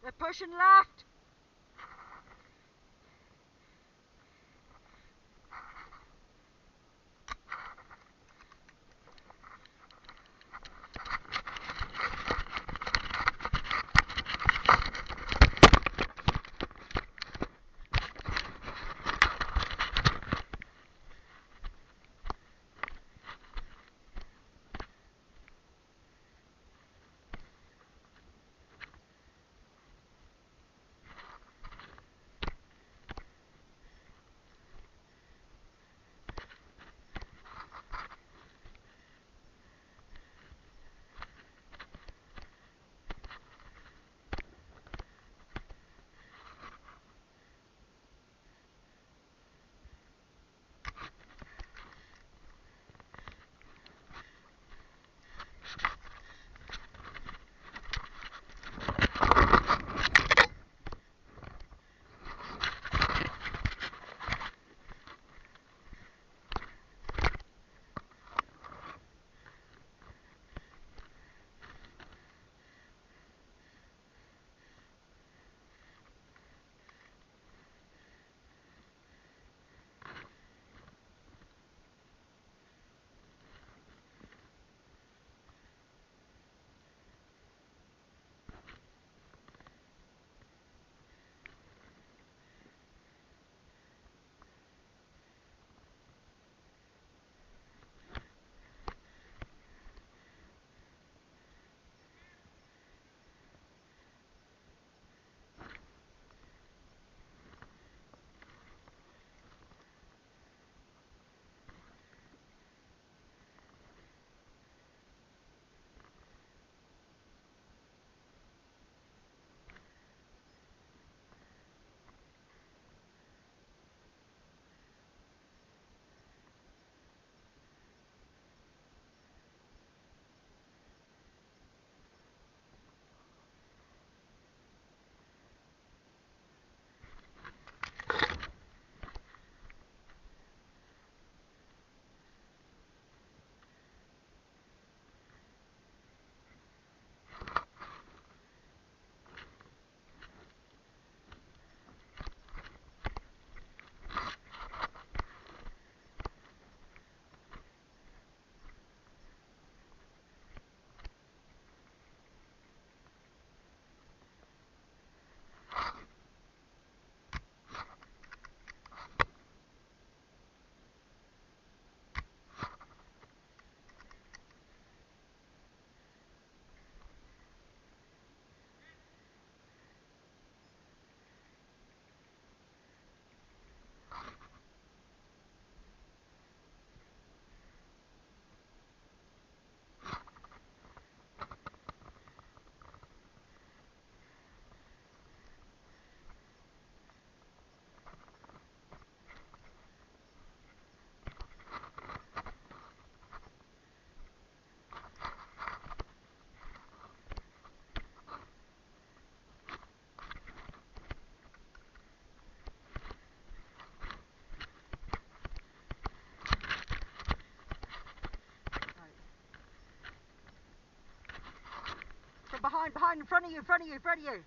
They're pushing left. Behind, in front of you, in front of you, in front of you.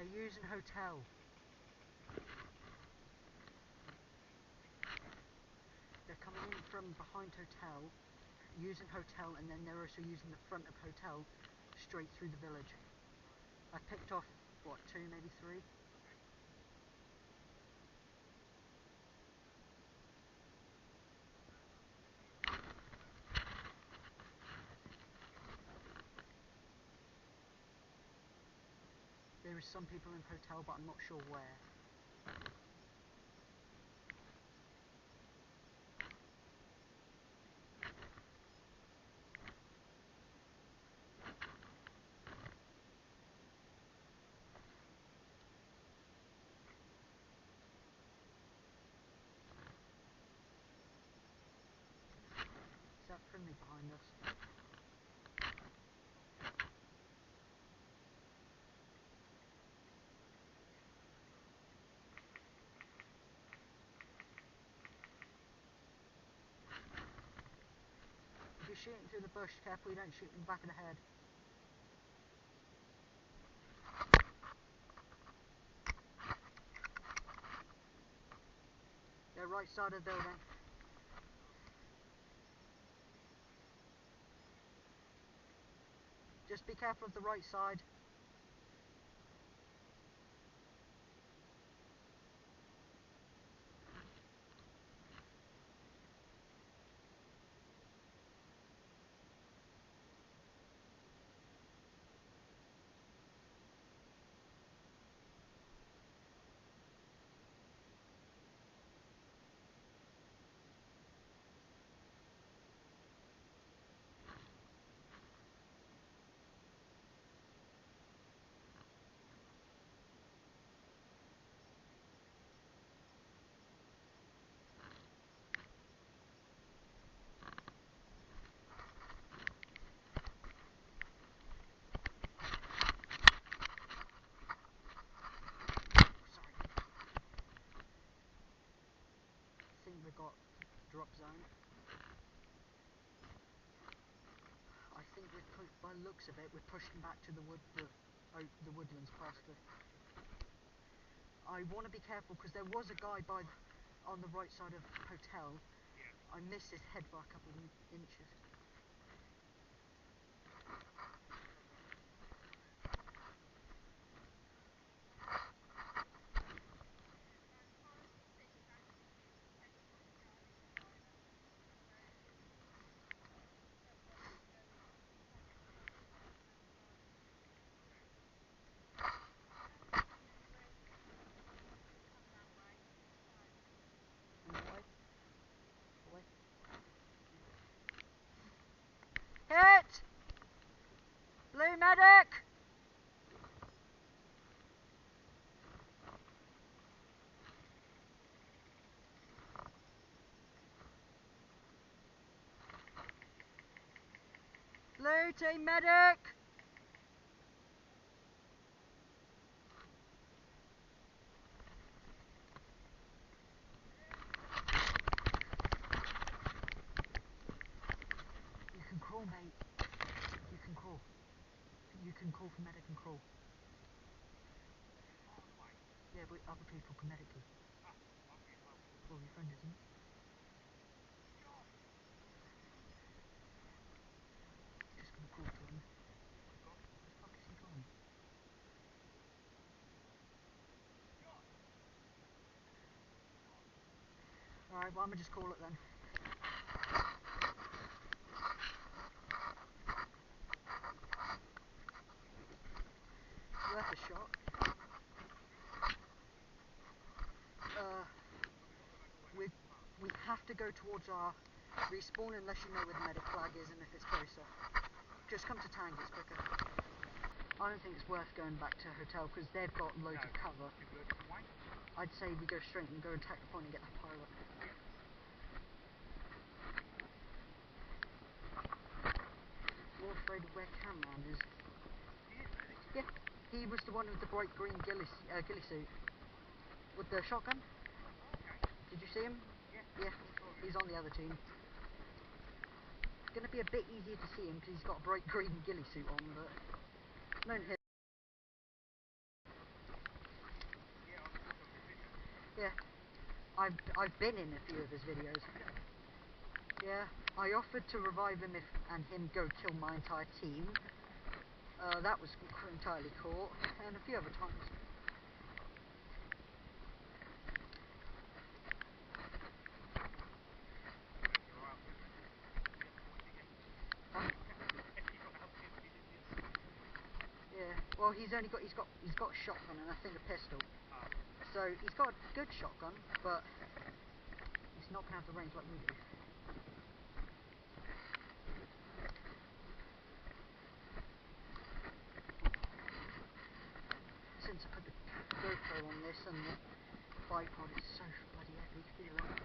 They're using hotel. They're coming in from behind hotel, using hotel, and then they're also using the front of hotel straight through the village. I picked off, what, 2, maybe 3? There is some people in hotel, but I'm not sure where. Is that friendly behind us? If you're shooting through the bush, careful you don't shoot in the back of the head. They're right side of the building. Just be careful of the right side. I think we've got drop zone. I think by the looks of it, we're pushing back to the woodlands past the. I want to be careful because there was a guy on the right side of hotel. I missed his head by a couple of inches. Hit! Blue medic! Blue team medic! You can crawl, mate. You can crawl. You can call for medic and crawl. Yeah, but other people can medic you. Well, your friend isn't. Just gonna crawl to him. Where the fuck is he gone? Alright, well, I'm gonna just call it then. Worth a shot. We have to go towards our respawn unless you know where the medic flag is and if it's closer. Just come to tank, it's quicker. I don't think it's worth going back to hotel because they've got loads of cover. I'd say we go straight and go attack the point and get that pilot. More afraid of where Cameron is. Yeah, he was the one with the bright green ghillie suit. With the shotgun. Did you see him? Yeah, he's on the other team. It's going to be a bit easier to see him because he's got a bright green ghillie suit on, but don't hit. I've been in a few of his videos. Yeah, I offered to revive him and him go kill my entire team. That was entirely cool, and a few other times. Yeah, well he's got a shotgun and I think a pistol. So he's got a good shotgun, but he's not gonna have the range like we do. Since I put the GoPro on this and the bipod is so bloody heavy, feel it.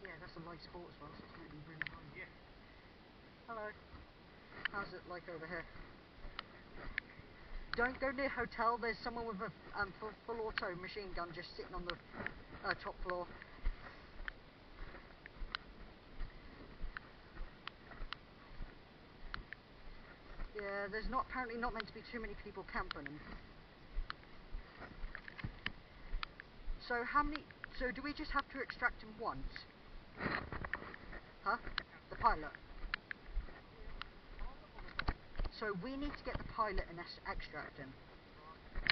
Yeah, that's a light sport as well, so it's going to be really high. Yeah. Hello. How's it like over here? Don't go near hotel. There's someone with a full auto machine gun just sitting on the top floor. Yeah, there's apparently not meant to be too many people camping them. So so do we just have to extract him once? Huh? The pilot. So we need to get the pilot and extract him.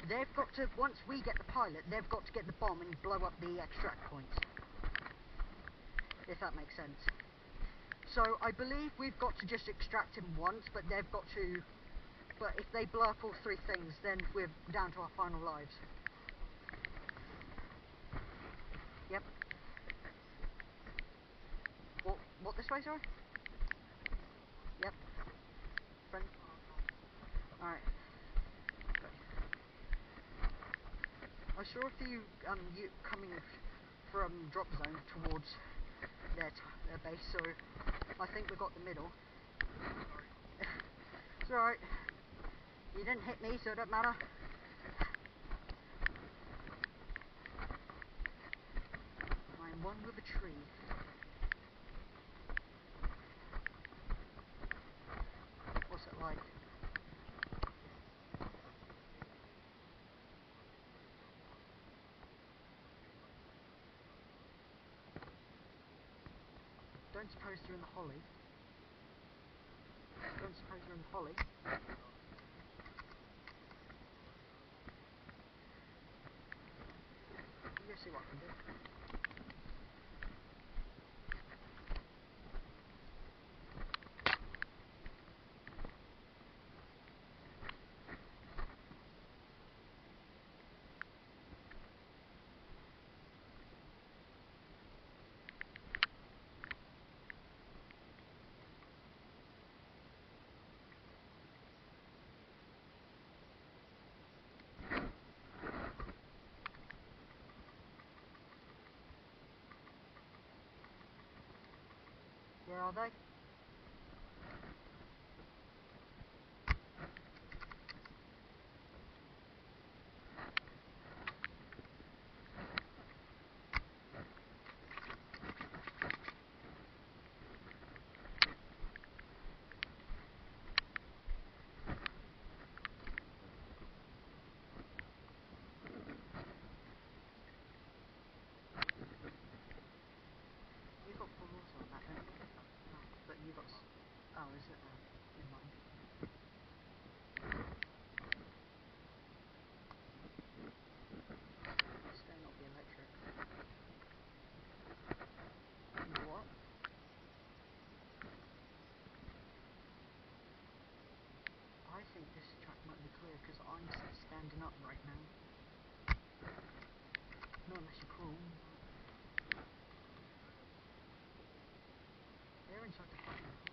They've got to, once we get the pilot, they've got to get the bomb and blow up the extract points. If that makes sense. So I believe we've got to just extract him once, but they've got to, but if they blow up all three things, then we're down to our final lives. Yep. What this way, sorry? Yep. Friend. Alright. I saw a few you coming from drop zone towards their base, so I think we got the middle. It's alright. You didn't hit me, so it don't matter. I'm one with a tree. What's it like? Don't suppose you're in the holly. Don't suppose you're in the holly. You see what I can do. Where are they? You got full auto on that, don't you? No, but you got. Oh, is it? Never mind. Staying off the electric. What? I think this track might be clear because I'm standing up right now. Not unless you're cruel. They're inside the fucking hole.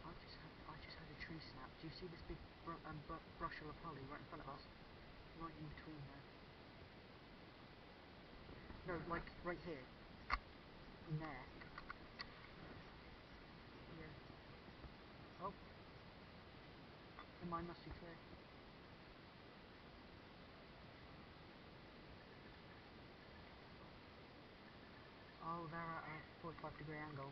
I just had a tree snap. Do you see this big brush of a poly right in front of us? Right in between there. No, like right here. In there. Yeah. Oh. Then mine must be clear. Oh, they're at a 45-degree angle.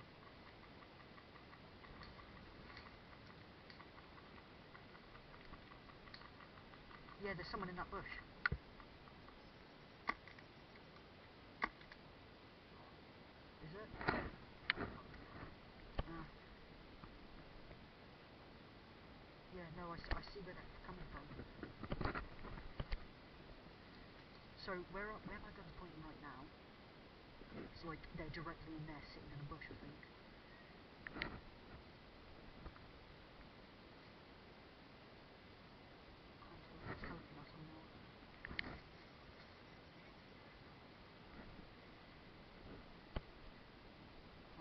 Yeah, there's someone in that bush. Is it? Yeah, no, I see where they're coming from. So where my gun's pointing right now, it's like they're directly in there, sitting in a bush, I think. Can't tell if it's helping us or not.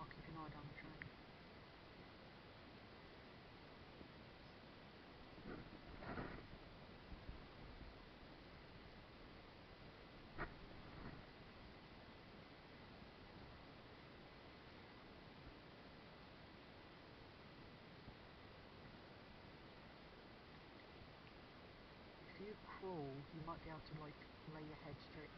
I'll keep an eye down the train. If you crawl, you might be able to like lay your head straight